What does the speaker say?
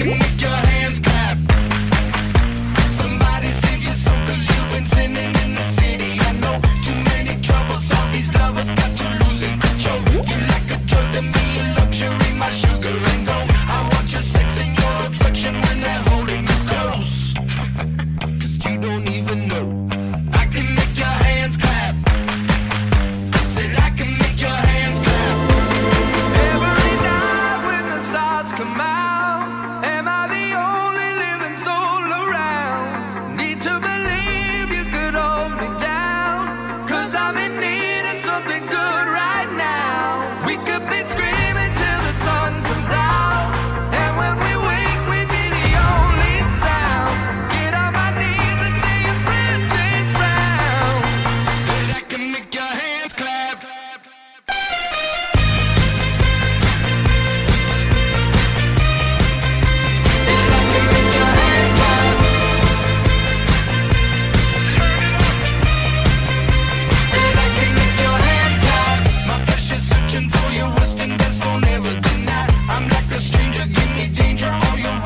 can make your hands clap. Somebody save your soul, cause you've been sinning in the city. I know too many troubles, all these lovers got you losing control. You like a drug to me, a luxury, my sugar and gold. I want your sex and your affection when they're holding you close. Cause you don't even know. I can make your hands clap. Said I can make your hands clap. Every night when the stars come out, am I the only living soul around? Need to believe you could hold me down, cause I'm in need of something good right now. We could be screaming till the sun comes out, and when we wake we'd be the only sound. Get on my knees and say your friend changed round. But I can make your hands clap. My flesh is searching for your wisdom, that's gonna never deny. I'm like a stranger, give me danger, all your